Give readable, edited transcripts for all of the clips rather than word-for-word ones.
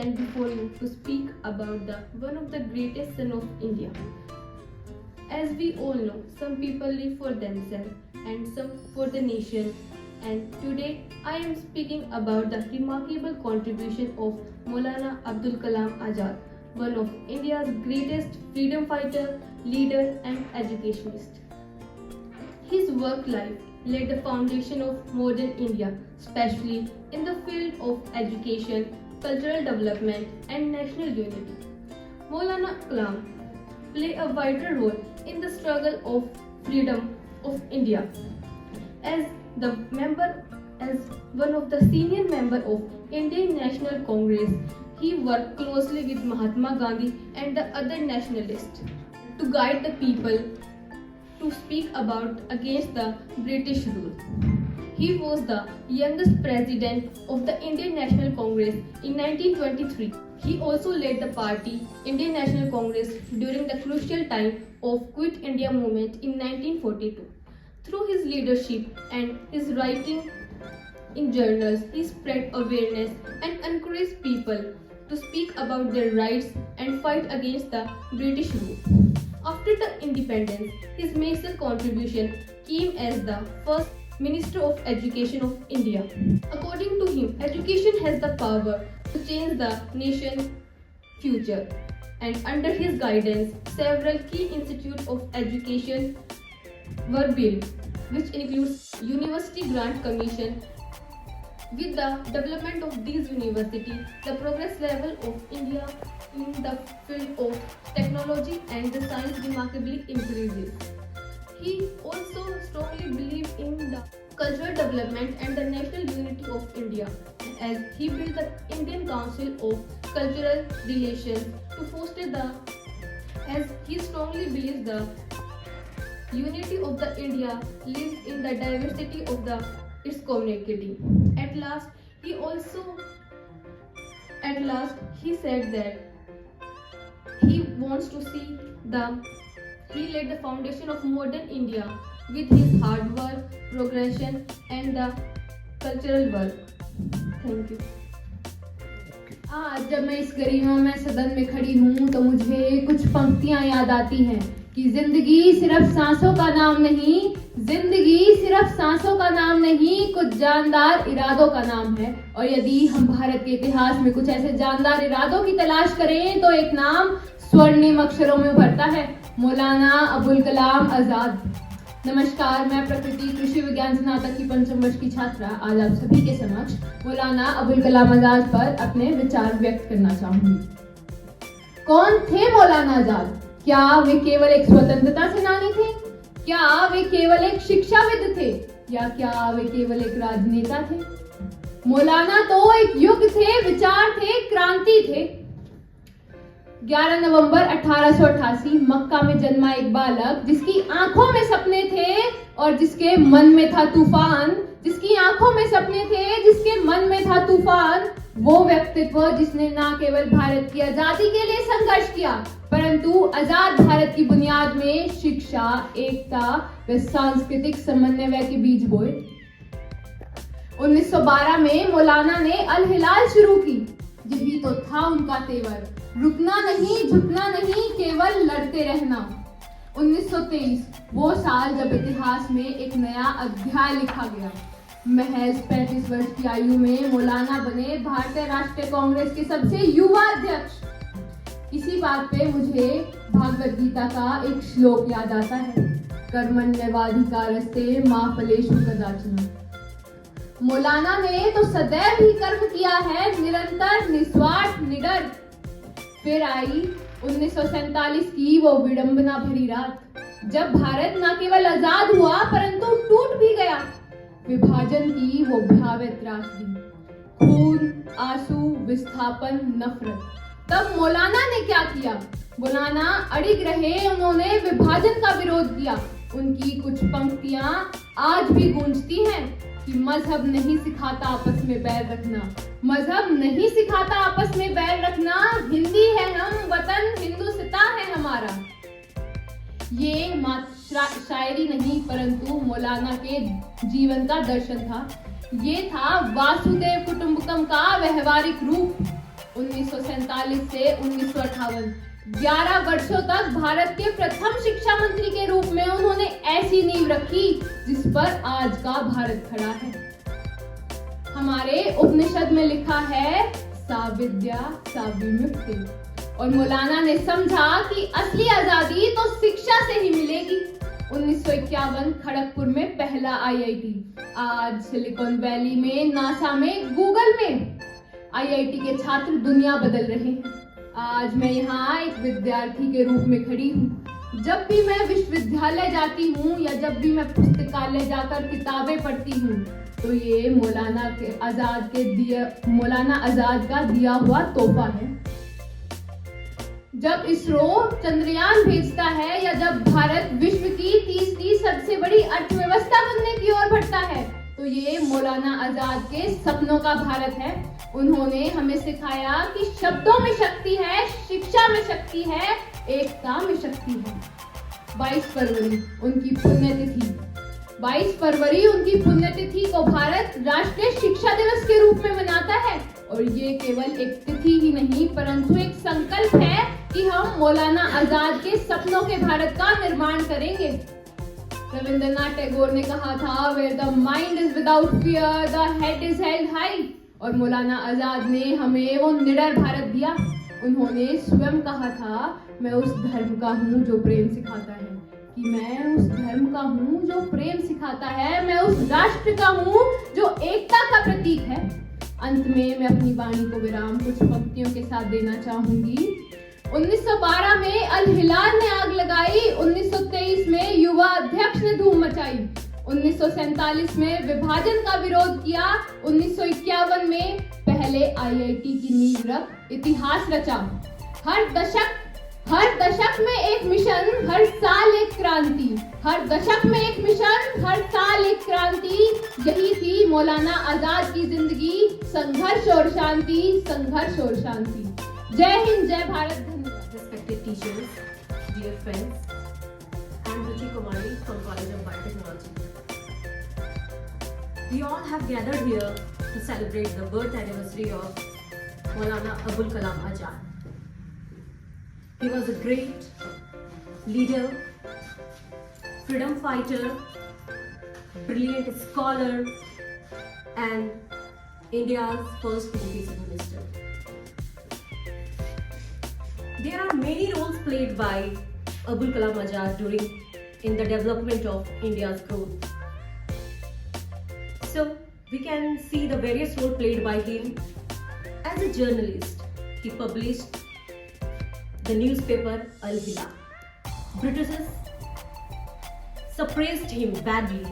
stand before you to speak about the one of the greatest son of India. As we all know, some people live for themselves and some for the nation. And today I am speaking about the remarkable contribution of Maulana Abdul Kalam Azad, one of India's greatest freedom fighter, leader and educationist. His work life laid the foundation of modern India, especially in the field of education, cultural development and national unity. Maulana Kalam played a vital role in the struggle of freedom of India. As as one of the senior member of Indian National Congress, he worked closely with Mahatma Gandhi and the other nationalists to guide the people to speak about against the British rule. He was the youngest president of the Indian National Congress in 1923. He also led the party Indian National Congress during the crucial time of Quit India movement in 1942. Through his leadership and his writing in journals, he spread awareness and encouraged people to speak about their rights and fight against the British rule. After the independence, his major contribution came as the first Minister of Education of India. According to him, education has the power to change the nation's future. And under his guidance, several key institutes of education were built, which includes University Grant Commission. With the development of these universities, the progress level of India in the field of technology and the science remarkably increases. He also strongly believed in the cultural development and the national unity of India, as he built the Indian Council of Cultural Relations to foster as he strongly believes the unity of the India lives in the diversity of its community. At last, he said that he wants to see he laid the foundation of modern India with his hard work, progression and the cultural work. Thank you. आज जब मैं इस गरिमा में सदन में खड़ी हूँ तो मुझे कुछ पंक्तियाँ याद आती हैं कि जिंदगी सिर्फ सांसों का नाम नहीं, जिंदगी सिर्फ सांसों का नाम नहीं, कुछ जानदार इरादों का नाम है। और यदि हम भारत के इतिहास में कुछ ऐसे जानदार इरादों की तलाश करें तो एक नाम स्वर्णिम अक्षरों में उभरता है, मौलाना अबुल कलाम आजाद। नमस्कार, मैं प्रकृति कृषि विज्ञान स्नातक की पंचम वर्ष की छात्रा आज आप सभी के समक्ष मौलाना अबुल कलाम आजाद पर अपने विचार व्यक्त करना चाहूंगी। कौन थे मौलाना आजाद? क्या वे केवल एक स्वतंत्रता सेनानी थे? क्या वे केवल एक शिक्षाविद थे? या क्या वे केवल एक राजनेता थे? मौलाना तो एक युग थे, विचार थे, क्रांति थे। 11 नवंबर 1888 मक्का में जन्मा एक बालक जिसकी आंखों में सपने थे और जिसके मन में था तूफान, जिसकी आंखों में सपने थे, जिसके मन में था तूफान, वो व्यक्तित्व जिसने न केवल भारत की आजादी के लिए संघर्ष किया परंतु आजाद भारत की बुनियाद में शिक्षा, एकता व सांस्कृतिक समन्वय के बीज बोए। 1912 में मौलाना ने अल हिलाल शुरू की। यही तो था उनका तेवर, रुकना नहीं, झुकना नहीं, केवल लड़ते रहना। 1923 वो साल जब इतिहास में एक नया अध्याय लिखा गया। महज 35 वर्ष की आयु में मौलाना बने भारतीय राष्ट्रीय कांग्रेस के सबसे युवा अध्यक्ष। इसी बात पे मुझे भागवत गीता का एक श्लोक याद आता है, कर्मण्येवाधिकारस्ते मा फलेषु कदाचन। मौलाना ने तो सदैव ही कर्म किया है, निरंतर, निस्वार्थ, निडर। फिर आई 1947 की वो विडंबना भरी रात, जब भारत न केवल आजाद हुआ परंतु टूट भी गया। विभाजन की वो भयावह त्रासदी, खून, आंसू, विस्थापन, नफरत। तब मौलाना ने क्या किया? मौलाना अड़िग रहे, उन्होंने विभाजन का विरोध किया। उनकी कुछ पंक्तियां आज भी गूंजती हैं कि मजहब नहीं सिखाता आपस में बैर रखना, मजहब नहीं सिखाता आपस में बैर रखना, हिंदी है हम, वतन हिंदुस्तान है हमारा। ये मात्र शायरी नहीं परंतु मौलाना के जीवन का दर्शन था। ये था वासुदेव कुटुंबकम का व्यवहारिक रूप। 1947 से 1958 11 वर्षों तक भारत के प्रथम शिक्षा मंत्री के रूप में उन्होंने ऐसी नींव रखी जिस पर आज का भारत खड़ा है। हमारे उपनिषद में लिखा है सा विद्या सा विमुक्ति, और मौलाना ने समझा कि असली आजादी तो शिक्षा से ही मिलेगी। 1951 खड़गपुर में पहला IIT, आज सिलिकॉन वैली में, नासा में, गूगल में IIT के छात्र दुनिया बदल रहे हैं। आज मैं यहाँ एक विद्यार्थी के रूप में खड़ी हूँ। जब भी मैं विश्वविद्यालय जाती हूँ या जब भी मैं पुस्तकालय जाकर किताबें पढ़ती हूँ तो ये मौलाना आजाद का दिया हुआ तोहफा है। जब इसरो चंद्रयान भेजता है या जब भारत विश्व की तीसरी सबसे बड़ी अर्थव्यवस्था बनने की ओर बढ़ता है तो ये मौलाना आजाद के सपनों का भारत है। उन्होंने हमें सिखाया कि शब्दों में शक्ति है, शिक्षा में शक्ति है, एकता में शक्ति है। 22 फरवरी उनकी पुण्यतिथि 22 फरवरी उनकी पुण्यतिथि को भारत राष्ट्रीय शिक्षा दिवस के रूप में मनाता है, और ये केवल एक तिथि ही नहीं परंतु एक संकल्प है कि हम मौलाना आजाद के सपनों के भारत का निर्माण करेंगे। रविंद्रनाथ टैगोर ने कहा था, where the mind is without fear the head is held high, और मौलाना आजाद ने हमें वो निडर भारत दिया। उन्होंने स्वयं कहा था, मैं उस धर्म का हूँ जो प्रेम सिखाता है, कि मैं उस धर्म का हूँ जो प्रेम सिखाता है, मैं उस राष्ट्र का हूँ जो एकता का प्रतीक है। अंत में मैं अपनी वाणी को विराम कुछ पंक्तियों के साथ देना चाहूंगी। 1912 में अल हिलाल ने आग लगाई, 1923 में युवा अध्यक्ष ने धूम मचाई, 1947 में विभाजन का विरोध किया, 1951 में पहले IIT की नींव रख इतिहास रचा। हर दशक में एक मिशन, हर साल एक क्रांति, हर दशक में एक मिशन, हर साल एक क्रांति। यही थी मौलाना आजाद की जिंदगी, संघर्ष और शांति, संघर्ष और शांति। जय हिंद, जय Bharat. Respected teachers, dear friends, I am Ruchi Kumari from College of Biotechnology. We all have gathered here to celebrate the birth anniversary of Maulana Abul Kalam Azad. He was a great leader, freedom fighter, brilliant scholar, and India's first education minister. There are many roles played by Abul Kalam Azad in the development of India's growth. So we can see the various roles played by him. As a journalist, he published the newspaper Al Hilal. Britishers suppressed him badly,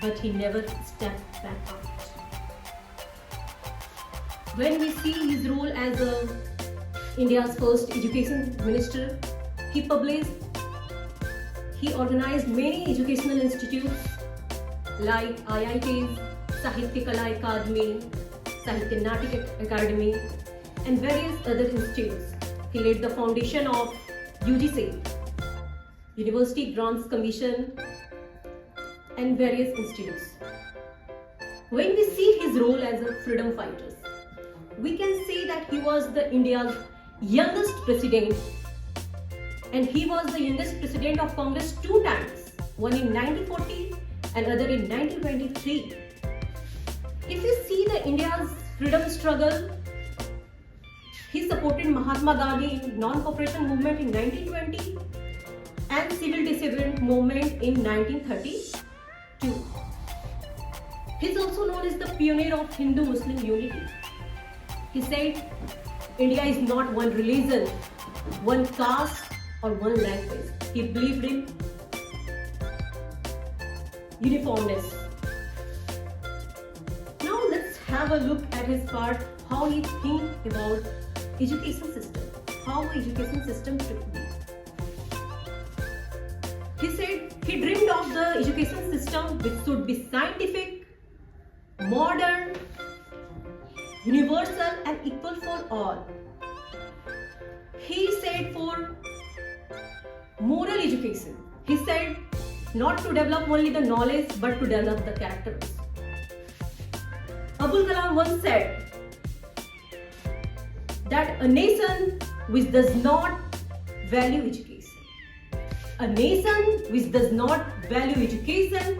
but he never stepped back out. When we see his role as India's first education minister, he organized many educational institutes like IITs, Sahitya Kala Akademi, Sahitya Natak Academy, and various other institutes. He laid the foundation of UGC, University Grants Commission, and various institutes. When we see his role as a freedom fighter, we can say that he was India's youngest president, and he was the youngest president of Congress 2 times, one in 1940 and other in 1923. If you see the India's freedom struggle, he supported Mahatma Gandhi in non-cooperation movement in 1920 and civil dissident movement in 1932. He is also known as the pioneer of Hindu-Muslim unity. He said, India is not one religion, one caste or one language. He believed in uniformness. Now let's have a look at his part, how he think about education system, how education system should be. He said he dreamed of the education system which should be scientific, modern, universal and equal for all. He said for moral education. He said not to develop only the knowledge but to develop the characters. Abul Kalam once said, that a nation which does not value education, a nation which does not value education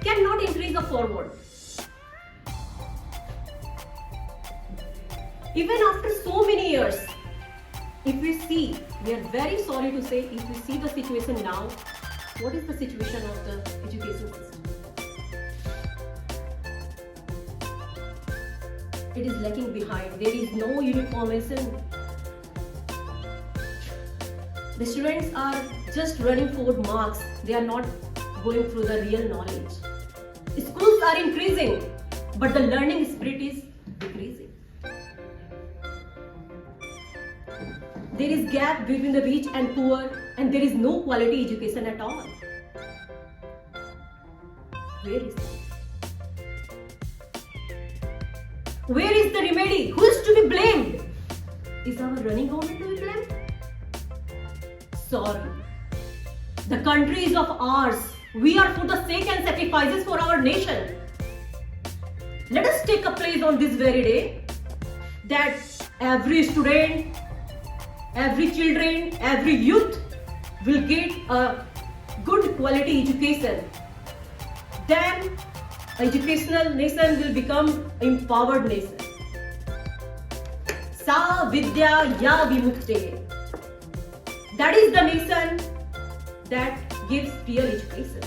cannot increase the forward. Even after so many years, if we see, we are very sorry to say, if we see the situation now, what is the situation of the education system? It is lagging behind. There is no uniformation. The students are just running for marks. They are not going through the real knowledge. Schools are increasing, but the learning spirit is decreasing. There is gap between the rich and poor, and there is no quality education at all. Where is it? Where is the remedy? Who is to be blamed? Is our running government to be blamed? Sorry. The country is of ours. We are for the sake and sacrifices for our nation. Let us take a place on this very day that every student, every children, every youth will get a good quality education. Then educational nation will become empowered nation. Sa vidya ya vimukte. That is the nation that gives real education.